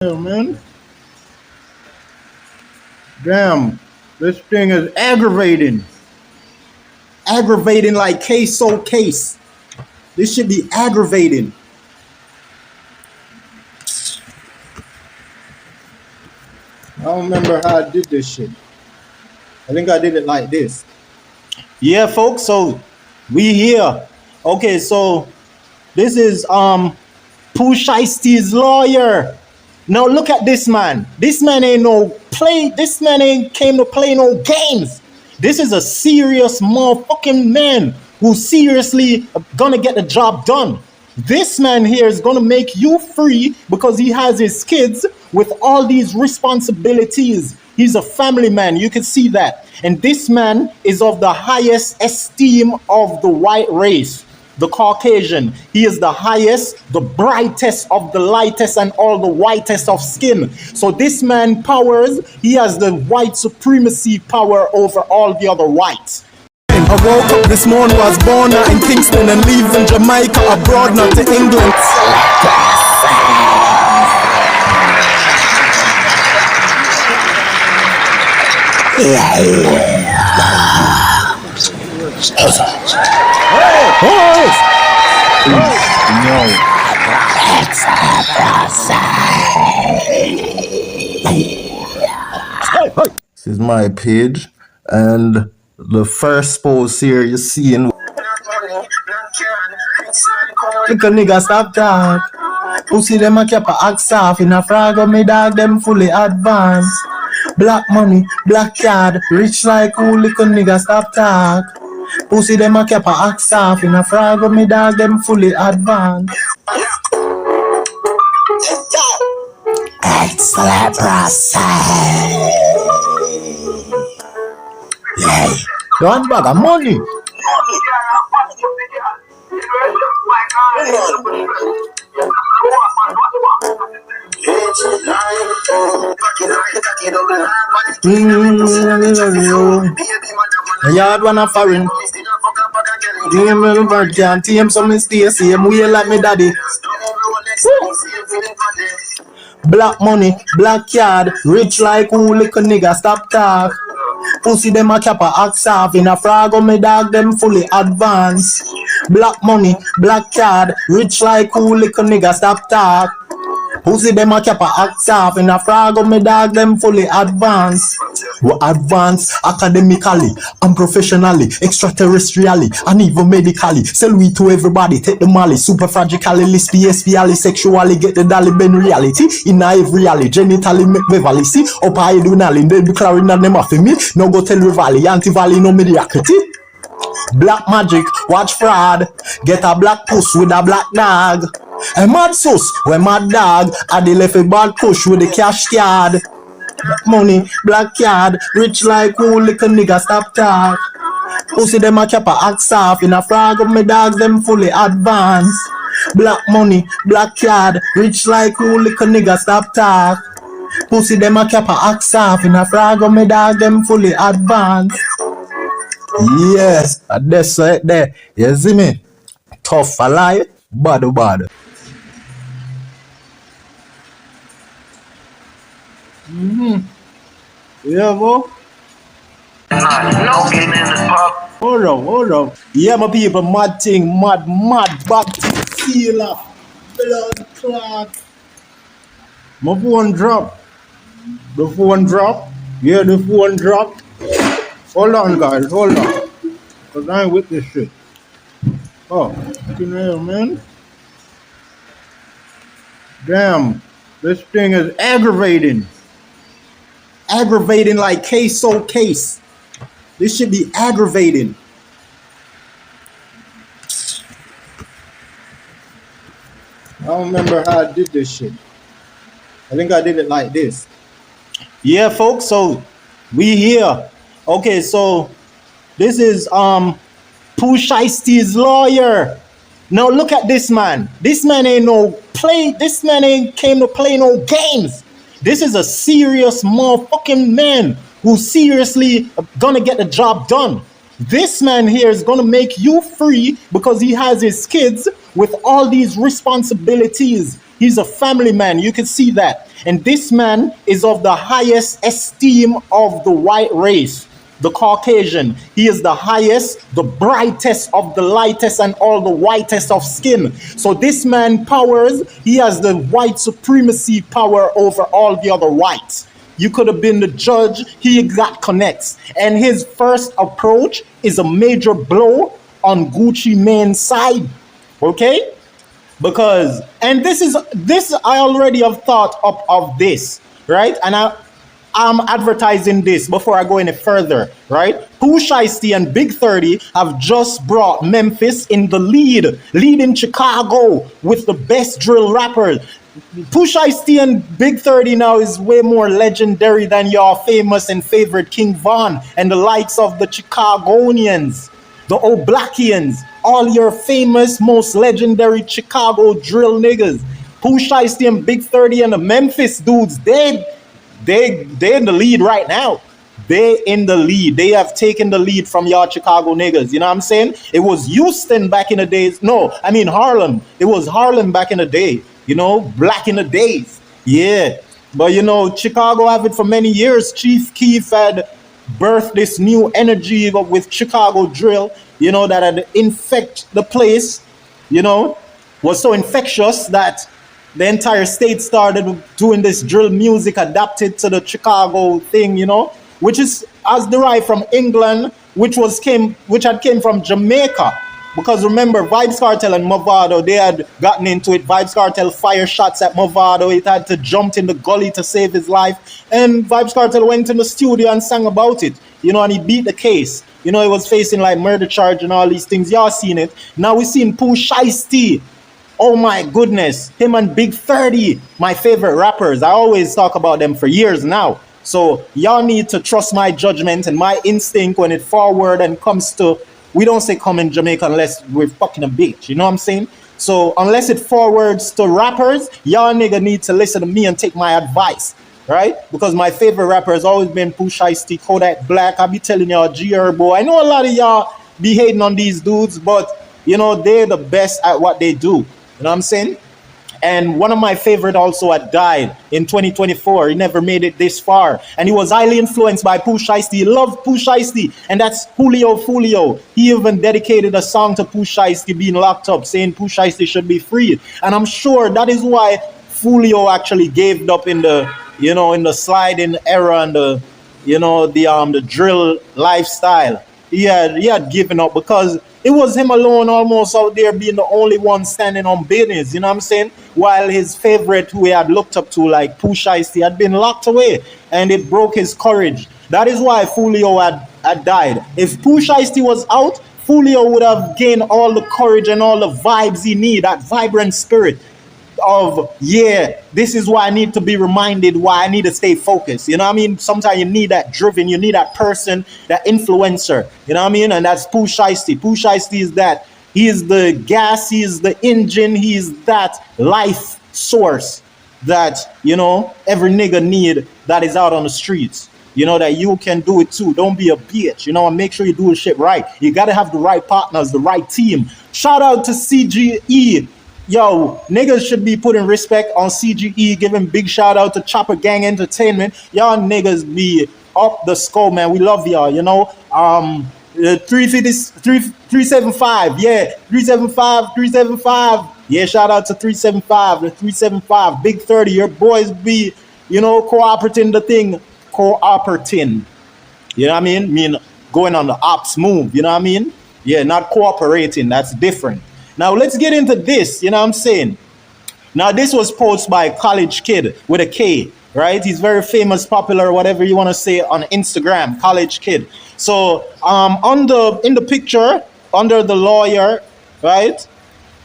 Yeah, man. Damn, this thing is aggravating. Aggravating like queso case. This should be aggravating. I don't remember how I did this shit. I think I did it like this. Yeah, folks, so we here. Okay, so this is Pooh Shiesty's lawyer. Now look at this man. This man ain't this man ain't came to play no games. This is a serious motherfucking man who's seriously gonna get the job done. This man here is gonna make you free because he has his kids with all these responsibilities. He's a family man, you can see that. And this man is of the highest esteem of the white race. The Caucasian. He is the highest, the brightest of the lightest, and all the whitest of skin. So this man powers, he has the white supremacy power over all the other whites. I woke up this morning, was born out in Kingston and leaving Jamaica abroad, not to England. This is my page, and the first post here you see in little nigga stop talk. Pussy them a cap a axe off in a frag of me dog them fully advanced. Black money, black card, rich like who little nigga stop talk. Pussy them a cap a axe off in a frag of me dog them fully advanced. Excellent process. Yeah. One bag of money. Yard one a foreign. Give me the bird can team some stay same way like me daddy. Black money, black card, rich like who little nigga stop talk. Pussy them a cap a axe off in a frag of me dog them fully advanced. Black money, black card, rich like who little nigga stop talk. Pussy them a cap a axe off in a frag of me dog them fully advanced. We advance academically and professionally, extraterrestrially and even medically. Sell we to everybody, take the molly, superfragically, list PSPally, sexually, get the dolly ben reality. In every alley, genitally make Beverly see. Up I do nally, then be clearing them off me. No go tell Rivali, anti-valley no mediocrity. Black magic, watch fraud. Get a black puss with a black dog. A mad sus, when mad dog. I de left a bad push with the cash card. Black money, black card, rich like who little nigga stop talk. Pussy them a cap a axe off in a frag of me dogs them fully advanced. Black money, black card, rich like who little nigga stop talk. Pussy them a cap a axe off in a frag of me dog them fully advanced. Yes, that's right there. You see me? Tough a lie, bad. Yeah, bro. Hold on. Yeah, my people, mad thing, mad, back to sealer, blood clot. My phone drop. The phone drop. Yeah, the phone drop. Hold on, guys, hold on. Because I ain't with this shit. Oh, fucking hell, man. Damn, this thing is aggravating. Aggravating like queso case. This should be aggravating. I don't remember how I did this shit. I think I did it like this. Yeah, folks, so we here. Okay, so this is Pooh Shiesty's lawyer. Now look at this man. This man ain't came to play no games. This is a serious motherfucking man who's seriously gonna get the job done. This man here is gonna make you free because he has his kids with all these responsibilities. He's a family man. You can see that. And this man is of the highest esteem of the white race, the Caucasian. He is the highest, the brightest of the lightest, and all the whitest of skin. So this man powers, he has the white supremacy power over all the other whites. You could have been the judge, he got connects. And his first approach is a major blow on Gucci Mane's side. Okay? Because, and this I already have thought of this, right? And I'm advertising this before I go any further, right? Pooh Shiesty and Big 30 have just brought Memphis in the leading Chicago with the best drill rappers. Pooh Shiesty and Big 30 now is way more legendary than your famous and favorite King Von and the likes of the Chicagonians, the O'Blackians, all your famous, most legendary Chicago drill niggas. Pooh Shiesty and Big 30 and the Memphis dudes, they in the lead right now. They in the lead. They have taken the lead from your Chicago niggas. You know what I'm saying? It was Houston back in the days. No, I mean Harlem. It was Harlem back in the day. You know, black in the days. Yeah. But you know, Chicago have it for many years. Chief Keef had birthed this new energy with Chicago drill, you know, that had infect the place, you know, was so infectious that the entire state started doing this drill music adapted to the Chicago thing, you know, which is as derived from England, which had came from Jamaica. Because remember, Vybz Kartel and Movado, they had gotten into it. Vybz Kartel fire shots at Movado. It had to jump in the gully to save his life. And Vybz Kartel went in the studio and sang about it, you know, and he beat the case. You know, he was facing like murder charge and all these things. Y'all seen it. Now we seen Pooh Shiesty. Oh my goodness. Him and Big 30, my favorite rappers. I always talk about them for years now. So y'all need to trust my judgment and my instinct when it forward and comes to, we don't say come in Jamaica unless we're fucking a bitch. You know what I'm saying? So unless it forwards to rappers, y'all nigga need to listen to me and take my advice. Right? Because my favorite rapper has always been Pooh Shiesty, Kodak Black. I be telling y'all, G-Herbo. I know a lot of y'all be hating on these dudes, but you know, they're the best at what they do. You know what I'm saying? And one of my favorite also had died in 2024. He never made it this far. And he was highly influenced by Pooh Shiesty. He loved Pooh Shiesty. And that's Julio Fulio. He even dedicated a song to Pooh Shiesty being locked up, saying Pooh Shiesty should be freed. And I'm sure that is why Fulio actually gave up in the, you know, in the sliding era and the, you know, the drill lifestyle. He had given up because it was him alone almost out there being the only one standing on business, you know what I'm saying? While his favorite who he had looked up to, like Pooh Shiesty, had been locked away and it broke his courage. That is why Fulio had died. If Pooh Shiesty was out, Fulio would have gained all the courage and all the vibes he need, that vibrant spirit of, yeah, this is why I need to be reminded, why I need to stay focused. You know what I mean? Sometimes you need that driven, you need that person, that influencer. You know what I mean? And that's Pooh Shiesty. Pooh Shiesty is that. He is the gas, he is the engine, he is that life source that, you know, every nigga need that is out on the streets. You know, that you can do it too. Don't be a bitch, you know, and make sure you do the shit right. You gotta have the right partners, the right team. Shout out to CGE. Yo, niggas should be putting respect on CGE, giving big shout out to Chopper Gang Entertainment. Y'all niggas be up the skull, man. We love y'all, you know. 375, yeah. 375. Yeah, shout out to 375, the 375. Big 30, your boys be, you know, cooperating the thing. Cooperating. You know what I mean? Mean going on the ops move, you know what I mean? Yeah, not cooperating, that's different. Now let's get into this, you know what I'm saying? Now this was posted by College Kid with a K, right? He's very famous, popular, whatever you want to say on Instagram, College Kid. So in the picture, under the lawyer, right?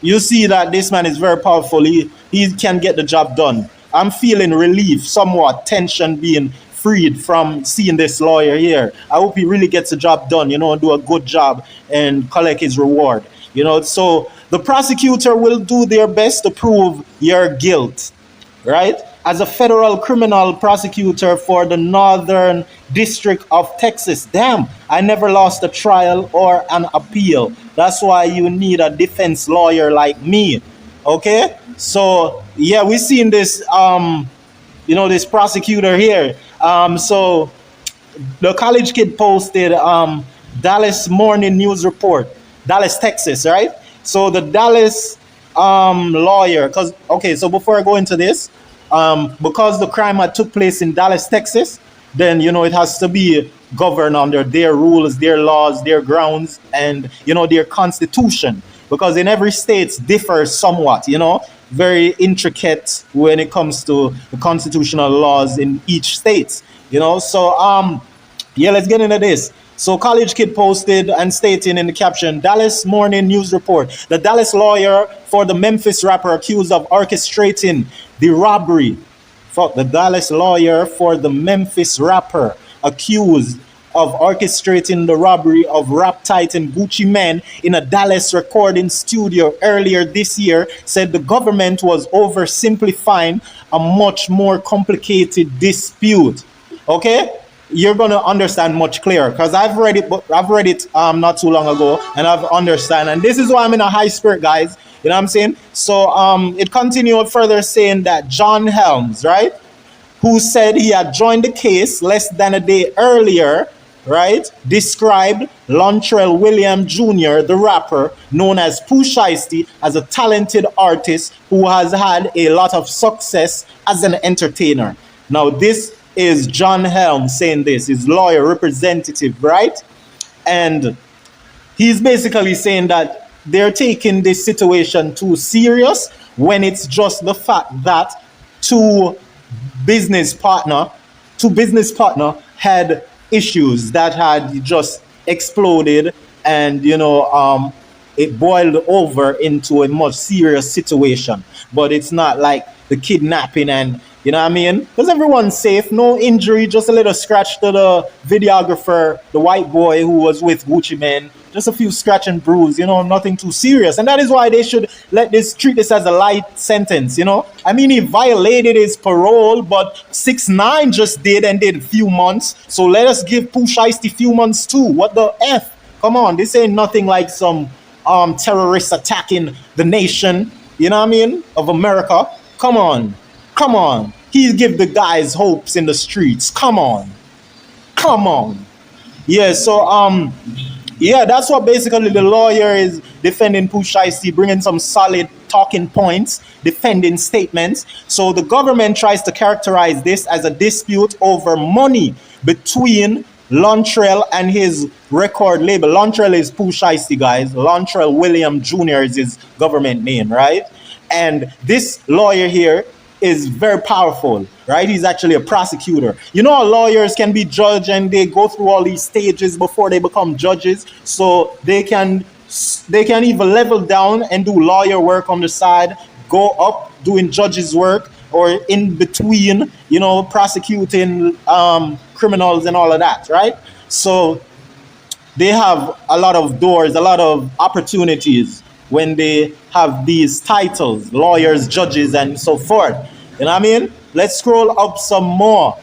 You see that this man is very powerful. He can get the job done. I'm feeling relief, somewhat tension being freed from seeing this lawyer here. I hope he really gets the job done, you know, do a good job and collect his reward. You know, so the prosecutor will do their best to prove your guilt, right? as a federal criminal prosecutor for the Northern District of Texas. Damn, I never lost a trial or an appeal. That's why you need a defense lawyer like me. Okay? So, yeah, we seen this, this prosecutor here. So the college kid posted Dallas Morning News Report, Dallas, Texas, right? So the Dallas lawyer, so before I go into this, because the crime had took place in Dallas, Texas, then it has to be governed under their rules, their laws, their grounds, and their constitution. Because in every state differs somewhat, very intricate when it comes to the constitutional laws in each state. So yeah, let's get into this. So college kid posted and stating in the caption, Dallas Morning News Report, the Dallas lawyer for the Memphis rapper accused of orchestrating the robbery. The Dallas lawyer for the Memphis rapper accused of orchestrating the robbery of rap titan Gucci Mane in a Dallas recording studio earlier this year said the government was oversimplifying a much more complicated dispute. Okay? You're gonna understand much clearer because I've read it not too long ago and I've understand, and this is why I'm in a high spirit, guys. You know what I'm saying? So it continued further saying that John Helms, right, who said he had joined the case less than a day earlier, right, described Lantrell Williams Jr, the rapper known as Pooh Shiesty, as a talented artist who has had a lot of success as an entertainer. Now this is John Helms saying this, his lawyer representative, right? And he's basically saying that they're taking this situation too serious when it's just the fact that two business partner had issues that had just exploded, and it boiled over into a much serious situation. But it's not like the kidnapping and you know what I mean? Because everyone's safe, no injury, just a little scratch to the videographer, the white boy who was with Gucci Mane. Just a few scratch and bruise, nothing too serious. And that is why they should treat this as a light sentence, I mean, he violated his parole, but 6ix9ine just did a few months. So let us give Pooh Shiesty few months too. What the F? Come on, this ain't nothing like some terrorists attacking the nation, you know what I mean, of America. Come on. He give the guys hopes in the streets. Come on. Yeah, so yeah, that's what basically the lawyer is defending Pooh Shiesty, bringing some solid talking points, defending statements. So the government tries to characterize this as a dispute over money between Lantrell and his record label. Lantrell is Pooh Shiesty, guys. Lantrell Williams Jr is his government name, right? And this lawyer here is very powerful, right? He's actually a prosecutor. How lawyers can be judged and they go through all these stages before they become judges. So they can either level down and do lawyer work on the side, go up doing judges work, or in between, prosecuting criminals and all of that, right? So they have a lot of doors, a lot of opportunities when they have these titles, lawyers, judges, and so forth. You know what I mean? Let's scroll up some more.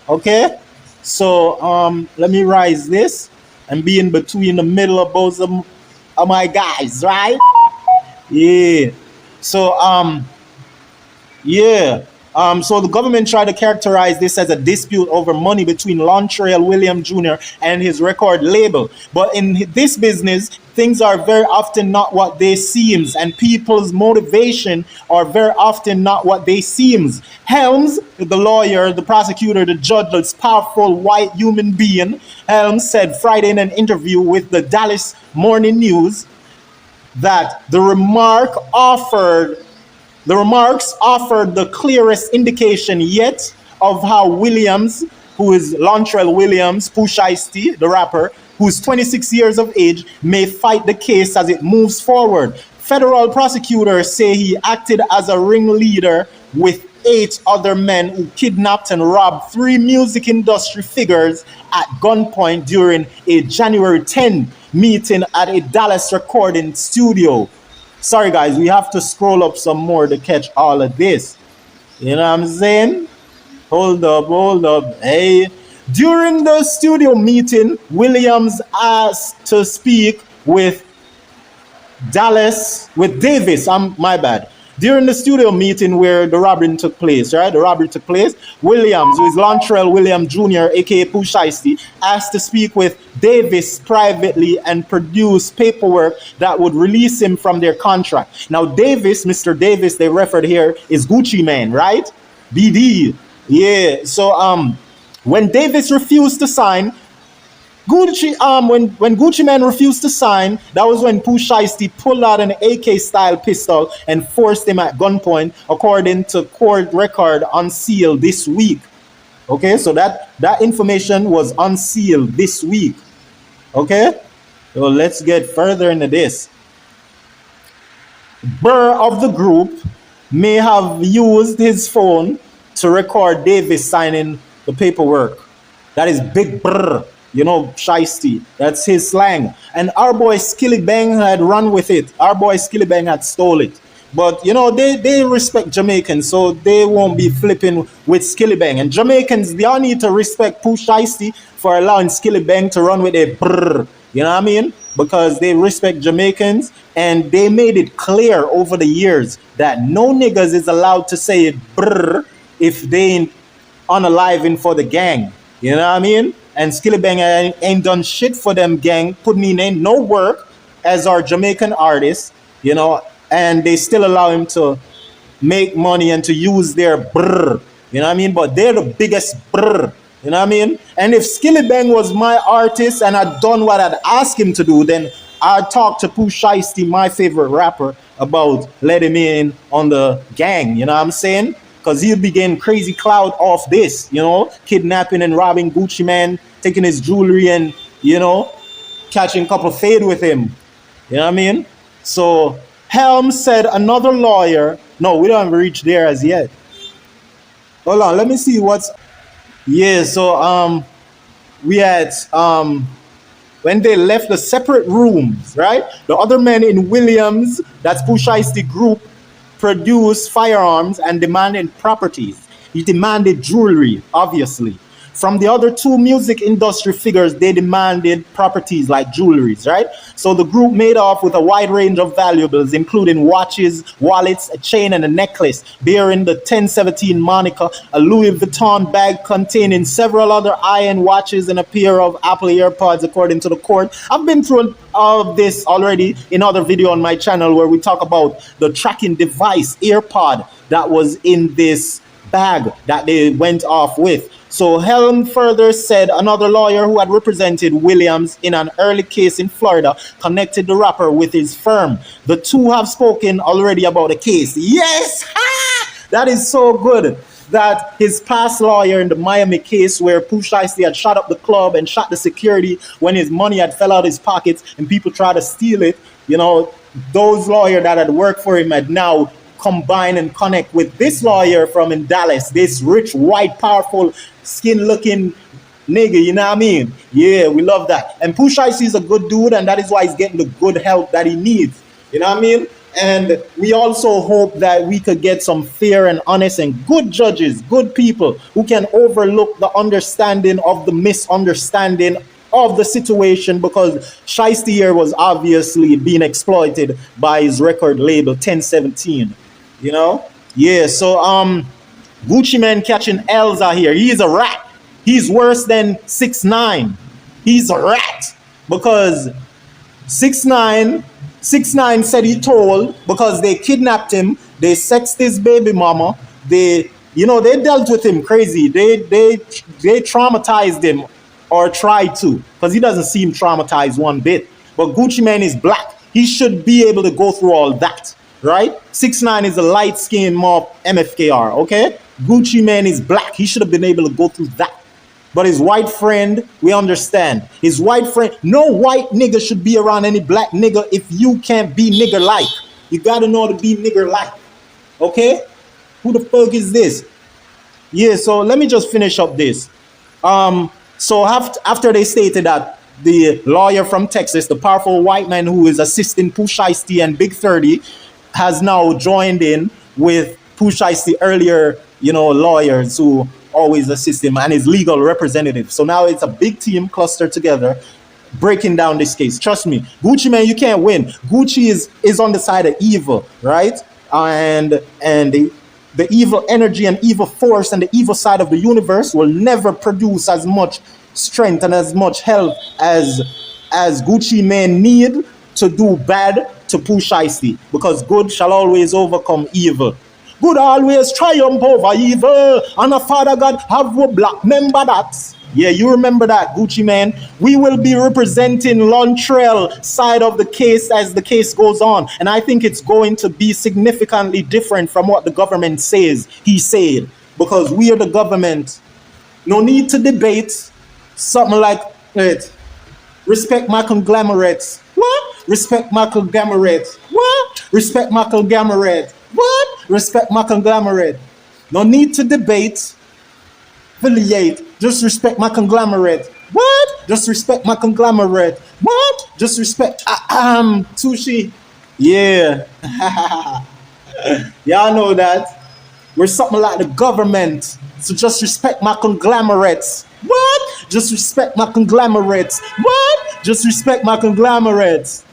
Okay? So let me rise this and be in between the middle of both of my guys, right? Yeah. So so the government tried to characterize this as a dispute over money between Lantrell Williams Jr. and his record label. But in this business, things are very often not what they seems, and people's motivation are very often not what they seems. Helms, the lawyer, the prosecutor, the judge, this powerful white human being, Helms said Friday in an interview with the Dallas Morning News that the remarks offered the clearest indication yet of how Williams, who is Lantrell Williams, Pooh Shiesty, the rapper, who's 26 years of age, may fight the case as it moves forward. Federal prosecutors say he acted as a ringleader with 8 other men who kidnapped and robbed 3 music industry figures at gunpoint during a January 10 meeting at a Dallas recording studio. Sorry, guys, we have to scroll up some more to catch all of this. You know what I'm saying? Hold up, hold up. Hey, during the studio meeting, Williams asked to speak with Davis. My bad. During the studio meeting where the robbery took place, right? The robbery took place. Williams, who is Lantrell Williams Jr, aka Pooh Shiesty, asked to speak with Davis privately and produce paperwork that would release him from their contract. Now, Davis, Mr. Davis, they referred here is Gucci Man, right? BD. Yeah. So when Davis refused to sign, when Gucci Man refused to sign, that was when Pooh Shiesty pulled out an AK style pistol and forced him at gunpoint, according to court record unsealed this week. Okay, so that information was unsealed this week. Okay, so let's get further into this. Burr of the group may have used his phone to record Davis signing the paperwork. That is Big Brr, Shiesty. That's his slang. And our boy Skilly Bang had run with it. Our boy Skilly Bang had stole it. But, they respect Jamaicans, so they won't be flipping with Skilly Bang. And Jamaicans, they all need to respect Pooh Shiesty for allowing Skilly Bang to run with a brr. You know what I mean? Because they respect Jamaicans, and they made it clear over the years that no niggas is allowed to say brr if they ain't unaliving for the gang. You know what I mean? And Skilly Bang ain't done shit for them gang, putting in no work as our Jamaican artist, and they still allow him to make money and to use their brr. You know what I mean? But they're the biggest brr. You know what I mean? And if Skilly Bang was my artist and I'd done what I'd asked him to do, then I'd talk to Pooh Shiesty, my favorite rapper, about letting him in on the gang. You know what I'm saying? Because he'd be getting crazy clout off this, kidnapping and robbing Gucci Man, taking his jewelry and, catching a couple fade with him. You know what I mean? So Helms said another lawyer, no, we don't even reach there as yet. Hold on, let me see what's, yeah, so we had, when they left the separate rooms, right? The other men in Williams, that's Pooh Shiesty group, produced firearms and demanded properties. He demanded jewelry, obviously. From the other two music industry figures, they demanded properties like jewelries, right? So the group made off with a wide range of valuables, including watches, wallets, a chain, and a necklace bearing the 1017 moniker, a Louis Vuitton bag containing several other iron watches, and a pair of Apple AirPods, according to the court. I've been through all of this already in other video on my channel where we talk about the tracking device, AirPod, that was in this bag that they went off with. So Helm further said another lawyer who had represented Williams in an early case in Florida connected the rapper with his firm. The two have spoken already about the case. Yes! That is so good. That his past lawyer in the Miami case where Pooh Shiesty had shot up the club and shot the security when his money had fell out his pockets and people tried to steal it, those lawyers that had worked for him had now combine and connect with this lawyer from in Dallas, this rich, white, powerful, skin-looking nigga, you know what I mean? Yeah, we love that. And Pooh Shiesty is a good dude, and that is why he's getting the good help that he needs. You know what I mean? And we also hope that we could get some fair and honest and good judges, good people who can overlook the understanding of the misunderstanding of the situation, because Shiesty here was obviously being exploited by his record label 1017. Yeah, so Gucci Man catching L's out here. He's a rat. He's worse than 6ix9ine. He's a rat because 6ix9ine said he told because they kidnapped him, they sexed his baby mama, they dealt with him crazy. They traumatized him, or tried to, because he doesn't seem traumatized one bit. But Gucci Man is black. He should be able to go through all that. Right? 6ix9ine is a light-skinned mob MFKR, okay? Gucci Man is black. He should have been able to go through that. But his white friend, we understand. His white friend, no white nigga should be around any black nigga if you can't be nigger-like. You gotta know how to be nigger-like, okay? Who the fuck is this? Yeah, so let me just finish up this. So after they stated that the lawyer from Texas, the powerful white man who is assisting Pooh Shiesty and Big 30, has now joined in with Pooh Shiesty earlier lawyers who always assist him and his legal representative. So now it's a big team clustered together breaking down this case. Trust me, Gucci man, you can't win. Gucci is on the side of evil, right? And the evil energy and evil force and the evil side of the universe will never produce as much strength and as much help as Gucci man need to do bad to Pooh Shiesty, because good shall always overcome evil. Good always triumph over evil, and a Father God have a black member that. Yeah, you remember that, Gucci man. We will be representing Lantrell side of the case as the case goes on. And I think it's going to be significantly different from what the government says he said. Because we are the government. No need to debate something like it. Respect my conglomerates. What? Respect my conglomerate. What? Respect my conglomerate. What? Respect my conglomerate. No need to debate. Affiliate. Just respect my conglomerate. What? Just respect my conglomerate. What? Just respect. Sushi. Yeah. Y'all know that. We're something like the government. So just respect my conglomerates. What? Just respect my conglomerates. What? Just respect my conglomerates.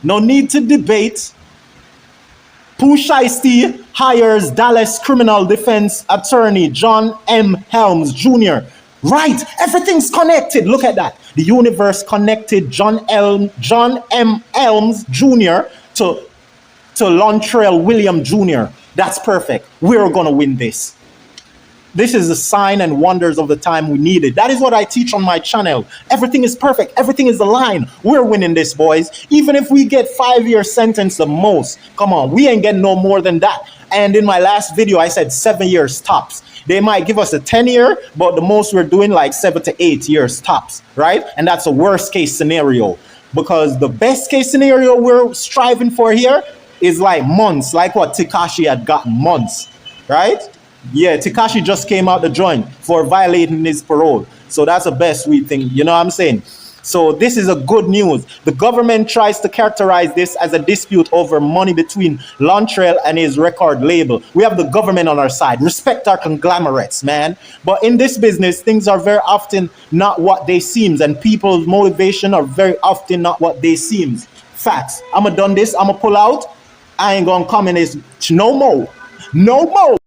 No need to debate. Pooh Shiesty hires Dallas criminal defense attorney John M. Helms Jr. Right, everything's connected. Look at that. The universe connected John M. Helms Jr. to Lantrell Williams Jr. That's perfect. We're gonna win this. This is the sign and wonders of the time we needed. That is what I teach on my channel. Everything is perfect. Everything is aligned. We're winning this, boys. Even if we get 5-year sentence the most, come on, we ain't getting no more than that. And in my last video, I said 7 years tops. They might give us a 10-year, but the most we're doing like 7 to 8 years tops, right? And that's a worst case scenario, because the best case scenario we're striving for here is like months, like what Tekashi had gotten, months, right? Yeah, Tekashi just came out the joint for violating his parole. So that's the best we think, you know what I'm saying? So this is a good news. The government tries to characterize this as a dispute over money between Lantrell and his record label. We have the government on our side. Respect our conglomerates, man. But in this business, things are very often not what they seem, and people's motivation are very often not what they seem. Facts. I'ma done this, I'ma pull out. I ain't gonna comment this no more. No more.